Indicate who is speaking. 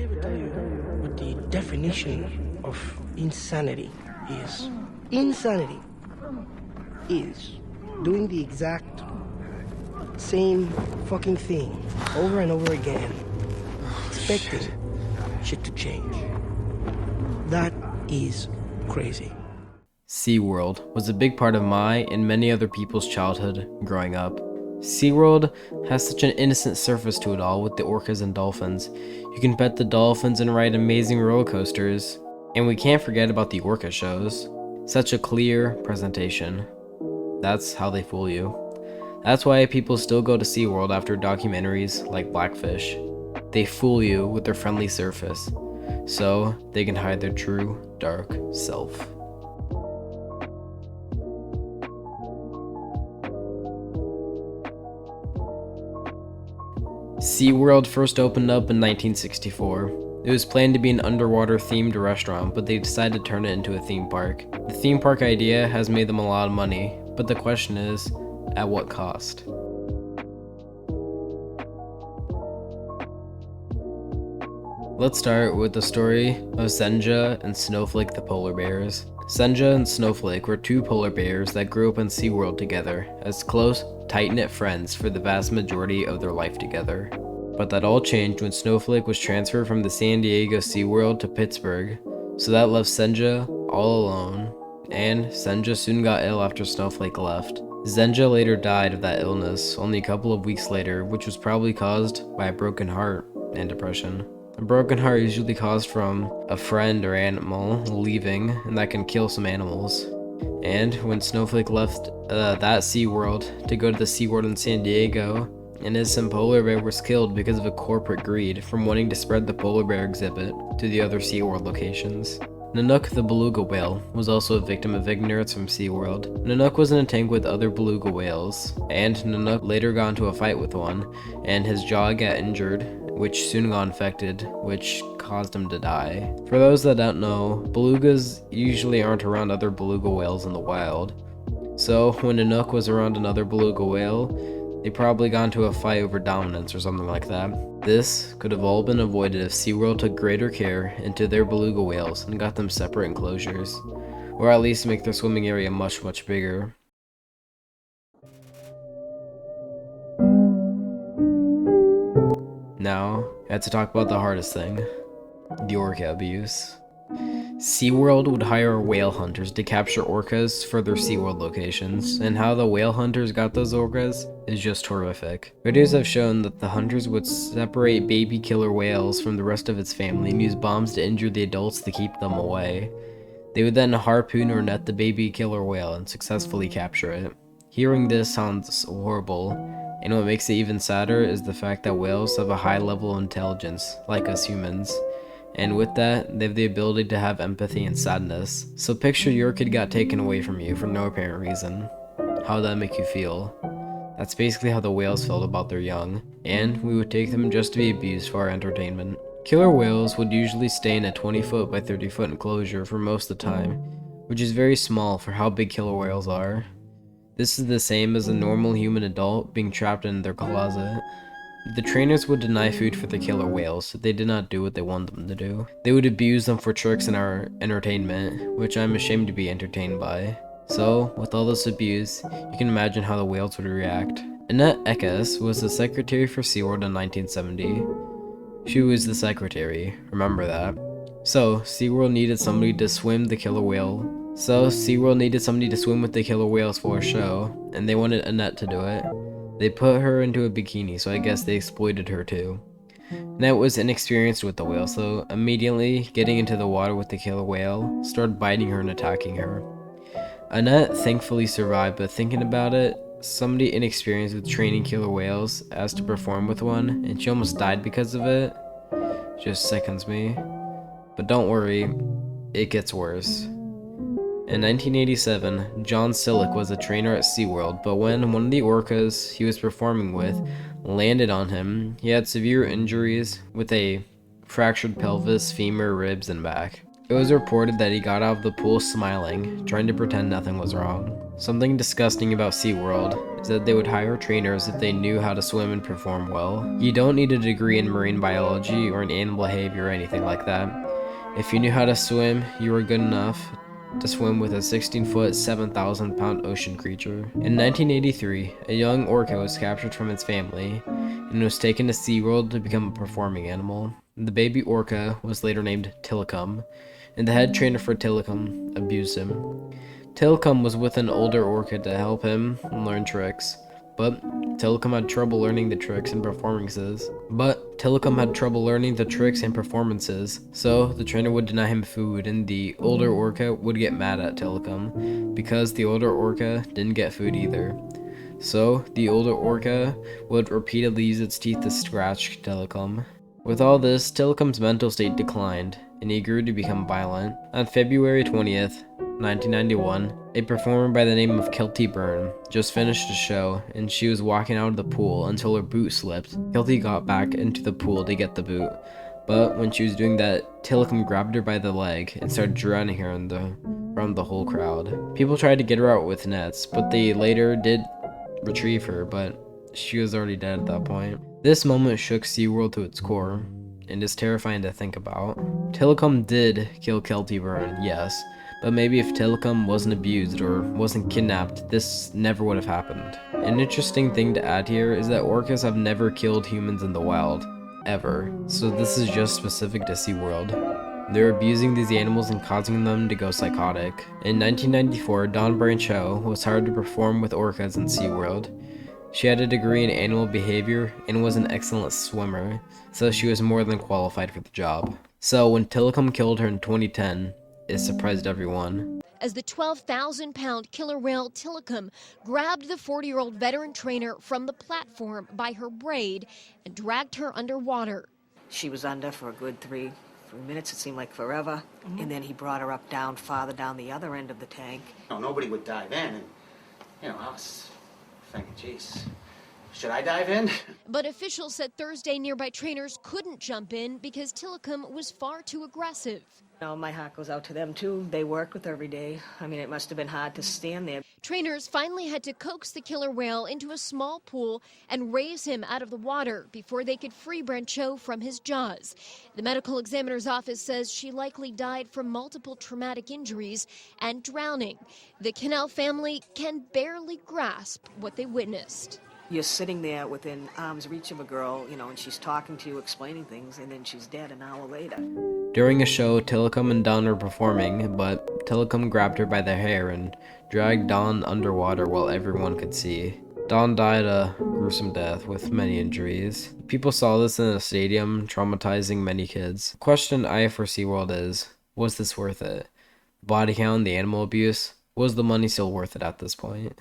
Speaker 1: ever tell you what the definition of insanity is? Insanity is doing the exact same fucking thing over and over again, expecting shit to change. That is crazy.
Speaker 2: SeaWorld was a big part of my and many other people's childhood growing up. SeaWorld has such an innocent surface to it all with the orcas and dolphins. You can pet the dolphins and ride amazing roller coasters. And we can't forget about the orca shows. Such a clear presentation. That's how they fool you. That's why people still go to SeaWorld after documentaries like Blackfish. They fool you with their friendly surface, so they can hide their true, dark self. SeaWorld first opened up in 1964. It was planned to be an underwater themed restaurant, but they decided to turn it into a theme park. The theme park idea has made them a lot of money, but the question is, at what cost? Let's start with the story of Senja and Snowflake the polar bears. Senja and Snowflake were two polar bears that grew up in SeaWorld together as close, tight-knit friends for the vast majority of their life together. But that all changed when Snowflake was transferred from the San Diego SeaWorld to Pittsburgh, so that left Senja all alone, and Senja soon got ill after Snowflake left. Senja later died of that illness only a couple of weeks later, which was probably caused by a broken heart and depression. A broken heart is usually caused from a friend or animal leaving, and that can kill some animals. And when Snowflake left that SeaWorld to go to the SeaWorld in San Diego, an innocent polar bear was killed because of a corporate greed from wanting to spread the polar bear exhibit to the other SeaWorld locations. Nanook the beluga whale was also a victim of ignorance from SeaWorld. Nanook was in a tank with other beluga whales, and Nanook later got into a fight with one, and his jaw got injured, which soon got infected, which caused him to die. For those that don't know, belugas usually aren't around other beluga whales in the wild. So when Nanook was around another beluga whale, they probably got into a fight over dominance or something like that. This could have all been avoided if SeaWorld took greater care into their beluga whales and got them separate enclosures, or at least make their swimming area much, much bigger. Now, I had to talk about the hardest thing, the orca abuse. SeaWorld would hire whale hunters to capture orcas for their SeaWorld locations, and how the whale hunters got those orcas is just horrific. Videos have shown that the hunters would separate baby killer whales from the rest of its family and use bombs to injure the adults to keep them away. They would then harpoon or net the baby killer whale and successfully capture it. Hearing this sounds horrible, and what makes it even sadder is the fact that whales have a high level of intelligence, like us humans. And with that, they have the ability to have empathy and sadness. So picture your kid got taken away from you for no apparent reason. How would that make you feel? That's basically how the whales felt about their young, and we would take them just to be abused for our entertainment. Killer whales would usually stay in a 20-foot by 30-foot enclosure for most of the time, which is very small for how big killer whales are. This is the same as a normal human adult being trapped in their closet. The trainers would deny food for the killer whales, so they did not do what they wanted them to do. They would abuse them for tricks in our entertainment, which I'm ashamed to be entertained by. So, with all this abuse, you can imagine how the whales would react. Annette Eckes was the secretary for SeaWorld in 1970. She was the secretary, remember that. So, SeaWorld needed somebody to swim with the killer whales for a show, and they wanted Annette to do it. They put her into a bikini, so I guess they exploited her too. Annette was inexperienced with the whale, so immediately getting into the water with the killer whale started biting her and attacking her. Annette thankfully survived, but thinking about it, somebody inexperienced with training killer whales asked to perform with one, and she almost died because of it, just sickens me. But don't worry, it gets worse. In 1987, John Sillick was a trainer at SeaWorld, but when one of the orcas he was performing with landed on him, he had severe injuries with a fractured pelvis, femur, ribs, and back. It was reported that he got out of the pool smiling, trying to pretend nothing was wrong. Something disgusting about SeaWorld is that they would hire trainers if they knew how to swim and perform well. You don't need a degree in marine biology or in animal behavior or anything like that. If you knew how to swim, you were good enough to swim with a 16-foot, 7,000-pound ocean creature. In 1983, a young orca was captured from its family and was taken to SeaWorld to become a performing animal. The baby orca was later named Tilikum, and the head trainer for Tilikum abused him. Tilikum was with an older orca to help him learn tricks, but Tilikum had trouble learning the tricks and performances. So the trainer would deny him food, and the older orca would get mad at Tilikum because the older orca didn't get food either. So the older orca would repeatedly use its teeth to scratch Tilikum. With all this, Tilikum's mental state declined, and he grew to become violent. On February 20th, 1991, a performer by the name of Kelty Byrne just finished a show, and she was walking out of the pool until her boot slipped. Kelty got back into the pool to get the boot, but when she was doing that, Tilikum grabbed her by the leg and started drowning her from the whole crowd. People tried to get her out with nets, but they later did retrieve her, but she was already dead at that point. This moment shook SeaWorld to its core, and is terrifying to think about. Tilikum did kill Kelty Byrne, yes, but maybe if Tilikum wasn't abused or wasn't kidnapped, this never would have happened. An interesting thing to add here is that orcas have never killed humans in the wild, ever, so this is just specific to SeaWorld. They're abusing these animals and causing them to go psychotic. In 1994, Dawn Brancheau was hired to perform with orcas in SeaWorld. She had a degree in animal behavior and was an excellent swimmer, so she was more than qualified for the job. So when Tilikum killed her in 2010, it surprised everyone.
Speaker 3: As the 12,000-pound killer whale Tilikum grabbed the 40-year-old veteran trainer from the platform by her braid and dragged her underwater.
Speaker 4: She was under for a good 3 minutes, it seemed like forever, and then he brought her up down, farther down the other end of the tank.
Speaker 5: No, nobody would dive in, and, I was thinking, geez, should I dive in?
Speaker 3: But officials said Thursday nearby trainers couldn't jump in because Tilikum was far too aggressive.
Speaker 4: My heart goes out to them, too. They worked with her every day. I mean, it must have been hard to stand there.
Speaker 3: Trainers finally had to coax the killer whale into a small pool and raise him out of the water before they could free Brancheau from his jaws. The medical examiner's office says she likely died from multiple traumatic injuries and drowning. The Canal family can barely grasp what they witnessed.
Speaker 4: You're sitting there within arm's reach of a girl, and she's talking to you, explaining things, and then she's dead an hour later.
Speaker 2: During a show, Tilikum and Dawn were performing, but Tilikum grabbed her by the hair and dragged Dawn underwater while everyone could see. Dawn died a gruesome death with many injuries. People saw this in a stadium, traumatizing many kids. The question I have for SeaWorld is, was this worth it? Body count, the animal abuse, was the money still worth it at this point?